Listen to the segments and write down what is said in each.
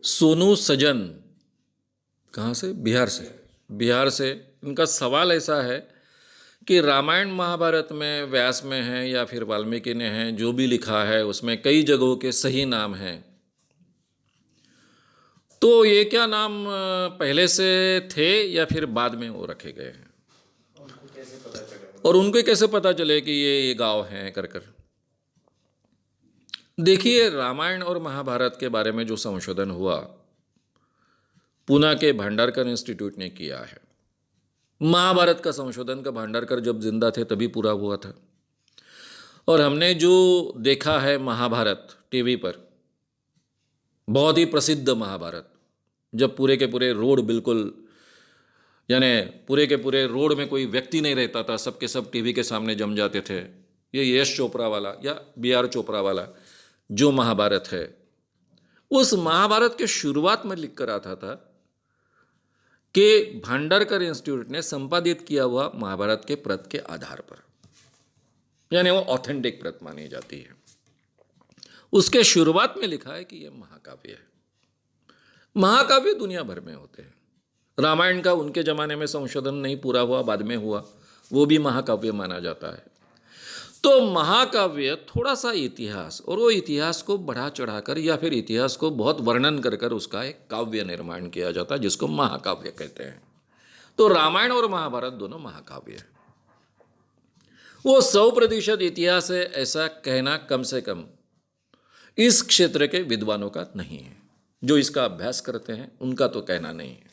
सोनू सजन, कहाँ से? बिहार से। बिहार से। इनका सवाल ऐसा है कि रामायण महाभारत में व्यास में है या फिर वाल्मीकि ने है, जो भी लिखा है उसमें कई जगहों के सही नाम हैं। तो ये क्या नाम पहले से थे या फिर बाद में वो रखे गए हैं? और उनको कैसे पता चले कि ये गांव हैं कर कर? देखिए, रामायण और महाभारत के बारे में जो संशोधन हुआ, पूना के भांडारकर इंस्टीट्यूट ने किया है। महाभारत का संशोधन का भांडारकर जब जिंदा थे तभी पूरा हुआ था। और हमने जो देखा है महाभारत टीवी पर, बहुत ही प्रसिद्ध महाभारत, जब पूरे के पूरे रोड बिल्कुल, यानी पूरे के पूरे रोड में कोई व्यक्ति नहीं रहता था, सबके सब टीवी के सामने जम जाते थे। ये यश चोपड़ा वाला या बी आर चोपड़ा वाला जो महाभारत है, उस महाभारत के शुरुआत में लिख कर आता था कि भांडारकर इंस्टीट्यूट ने संपादित किया हुआ महाभारत के प्रत के आधार पर, यानी वो ऑथेंटिक प्रत मानी जाती है। उसके शुरुआत में लिखा है कि यह महाकाव्य है। महाकाव्य दुनिया भर में होते हैं। रामायण का उनके जमाने में संशोधन नहीं पूरा हुआ, बाद में हुआ, वो भी महाकाव्य माना जाता है। तो महाकाव्य थोड़ा सा इतिहास, और वो इतिहास को बढ़ा चढ़ाकर या फिर इतिहास को बहुत वर्णन कर कर उसका एक काव्य निर्माण किया जाता है, जिसको महाकाव्य कहते हैं। तो रामायण और महाभारत दोनों महाकाव्य है। वो 100% इतिहास है, ऐसा कहना कम से कम इस क्षेत्र के विद्वानों का नहीं है। जो इसका अभ्यास करते हैं उनका तो कहना नहीं है।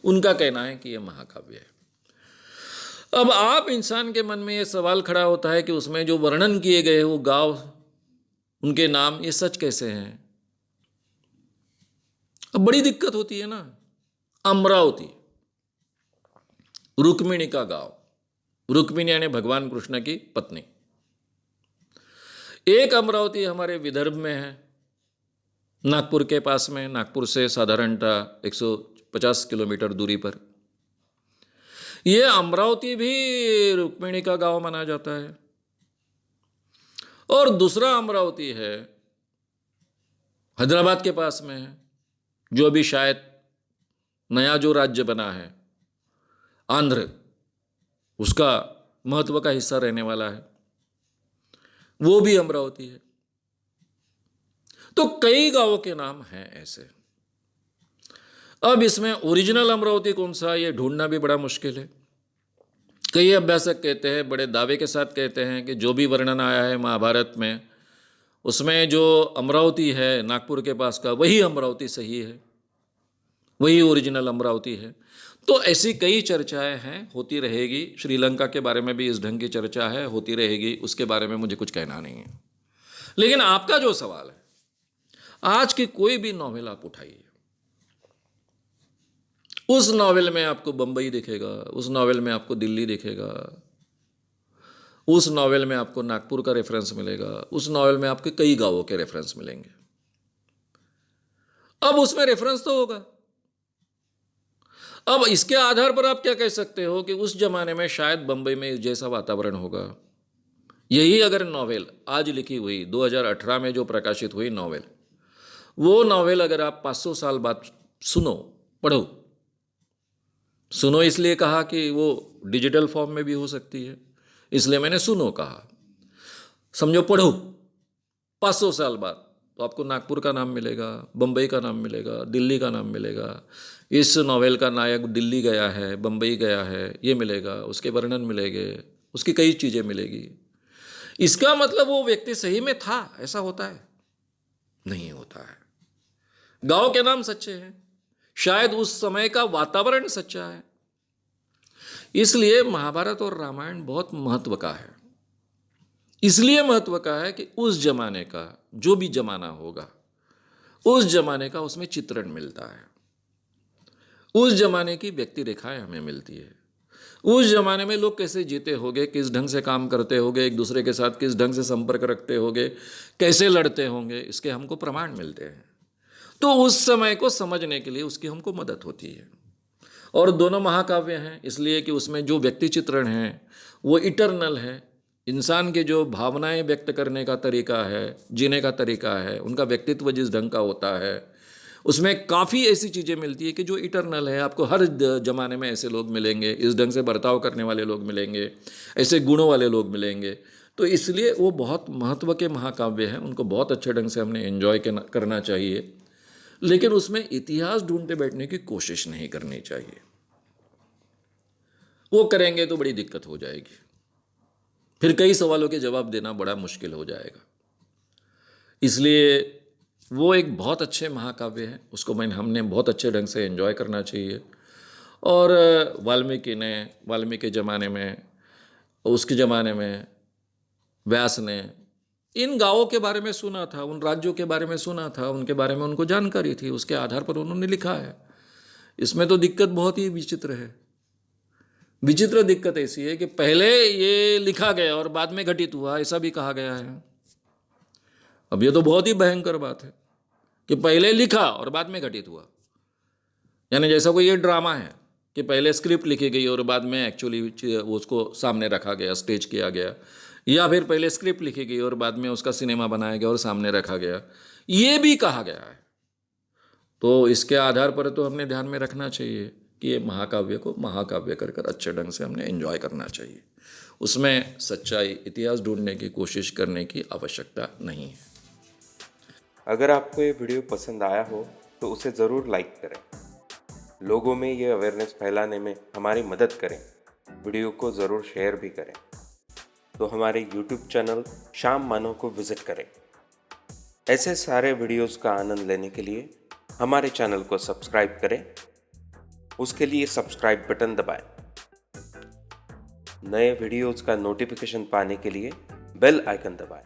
उनका कहना है कि यह महाकाव्य है। अब आप इंसान के मन में ये सवाल खड़ा होता है कि उसमें जो वर्णन किए गए वो गांव, उनके नाम, ये सच कैसे हैं? अब बड़ी दिक्कत होती है ना। अमरावती, रुक्मिणी का गांव, रुक्मिणी यानी भगवान कृष्ण की पत्नी। एक अमरावती हमारे विदर्भ में है, नागपुर के पास में, नागपुर से साधारणतः 150 किलोमीटर दूरी पर। यह अमरावती भी रुक्मिणी का गांव माना जाता है। और दूसरा अमरावती है हैदराबाद के पास में है, जो अभी शायद नया जो राज्य बना है आंध्र, उसका महत्व का हिस्सा रहने वाला है, वो भी अमरावती है। तो कई गांवों के नाम हैं ऐसे। अब इसमें ओरिजिनल अमरावती कौन सा, ये ढूंढना भी बड़ा मुश्किल है। कई अभ्यासक कहते हैं, बड़े दावे के साथ कहते हैं कि जो भी वर्णन आया है महाभारत में, उसमें जो अमरावती है नागपुर के पास का, वही अमरावती सही है, वही ओरिजिनल अमरावती है। तो ऐसी कई चर्चाएं हैं, होती रहेगी। श्रीलंका के बारे में भी इस ढंग की चर्चा है, होती रहेगी। उसके बारे में मुझे कुछ कहना नहीं है। लेकिन आपका जो सवाल है, आज की कोई भी नॉवेल आप उठाइए, उस नॉवेल में आपको बंबई दिखेगा, उस नॉवेल में आपको दिल्ली दिखेगा, उस नॉवेल में आपको नागपुर का रेफरेंस मिलेगा, उस नॉवेल में आपके कई गांवों के रेफरेंस मिलेंगे। अब उसमें रेफरेंस तो होगा। अब इसके आधार पर आप क्या कह सकते हो कि उस जमाने में शायद बंबई में जैसा वातावरण होगा। यही अगर नॉवेल आज लिखी हुई 2018 में जो प्रकाशित हुई नॉवेल, वो नॉवेल अगर आप 500 साल बाद सुनो, पढ़ो, सुनो इसलिए कहा कि वो डिजिटल फॉर्म में भी हो सकती है, इसलिए मैंने सुनो कहा, समझो पढ़ो, 500 साल बाद तो आपको नागपुर का नाम मिलेगा, बंबई का नाम मिलेगा, दिल्ली का नाम मिलेगा। इस नॉवेल का नायक दिल्ली गया है, बंबई गया है, ये मिलेगा, उसके वर्णन मिलेंगे, उसकी कई चीज़ें मिलेगी। इसका मतलब वो व्यक्ति सही में था, ऐसा होता है? नहीं होता है। गांव के नाम सच्चे हैं, शायद उस समय का वातावरण सच्चा है। इसलिए महाभारत और रामायण बहुत महत्व का है। इसलिए महत्व का है कि उस जमाने का, जो भी जमाना होगा, उस जमाने का उसमें चित्रण मिलता है। उस जमाने की व्यक्ति रेखाएं हमें मिलती है। उस जमाने में लोग कैसे जीते होंगे, किस ढंग से काम करते होंगे, एक दूसरे के साथ किस ढंग से संपर्क रखते होंगे, कैसे लड़ते होंगे, इसके हमको प्रमाण मिलते हैं। तो उस समय को समझने के लिए उसकी हमको मदद होती है। और दोनों महाकाव्य हैं इसलिए कि उसमें जो व्यक्ति चित्रण है वो इटरनल है। इंसान के जो भावनाएं व्यक्त करने का तरीका है, जीने का तरीका है, उनका व्यक्तित्व जिस ढंग का होता है, उसमें काफ़ी ऐसी चीज़ें मिलती है कि जो इटरनल है। आपको हर ज़माने में ऐसे लोग मिलेंगे, इस ढंग से बर्ताव करने वाले लोग मिलेंगे, ऐसे गुणों वाले लोग मिलेंगे। तो इसलिए वो बहुत महत्व के महाकाव्य हैं, उनको बहुत अच्छे ढंग से हमने एंजॉय करना चाहिए, लेकिन उसमें इतिहास ढूंढते बैठने की कोशिश नहीं करनी चाहिए। वो करेंगे तो बड़ी दिक्कत हो जाएगी, फिर कई सवालों के जवाब देना बड़ा मुश्किल हो जाएगा। इसलिए वो एक बहुत अच्छे महाकाव्य हैं, उसको हमने बहुत अच्छे ढंग से एंजॉय करना चाहिए। और वाल्मीकि ज़माने में, उसके ज़माने में व्यास ने इन गाँवों के बारे में सुना था, उन राज्यों के बारे में सुना था, उनके बारे में उनको जानकारी थी, उसके आधार पर उन्होंने लिखा है। इसमें तो दिक्कत बहुत ही विचित्र है। विचित्र दिक्कत ऐसी है कि पहले ये लिखा गया और बाद में घटित हुआ, ऐसा भी कहा गया है। अब ये तो बहुत ही भयंकर बात है कि पहले लिखा और बाद में घटित हुआ। यानी जैसा कोई ये ड्रामा है कि पहले स्क्रिप्ट लिखी गई और बाद में एक्चुअली उसको सामने रखा गया, स्टेज किया गया, या फिर पहले स्क्रिप्ट लिखी गई और बाद में उसका सिनेमा बनाया गया और सामने रखा गया, ये भी कहा गया है। तो इसके आधार पर तो हमने ध्यान में रखना चाहिए कि ये महाकाव्य को महाकाव्य कर अच्छे ढंग से हमने एंजॉय करना चाहिए। उसमें सच्चाई, इतिहास ढूंढने की कोशिश करने की आवश्यकता नहीं है। अगर आपको ये वीडियो पसंद आया हो तो उसे ज़रूर लाइक करें, लोगों में ये अवेयरनेस फैलाने में हमारी मदद करें। वीडियो को ज़रूर शेयर भी करें। तो हमारे YouTube चैनल श्याम मानव को विज़िट करें। ऐसे सारे वीडियोस का आनंद लेने के लिए हमारे चैनल को सब्सक्राइब करें। उसके लिए सब्सक्राइब बटन दबाएं। नए वीडियोस का नोटिफिकेशन पाने के लिए बेल आइकन दबाएं।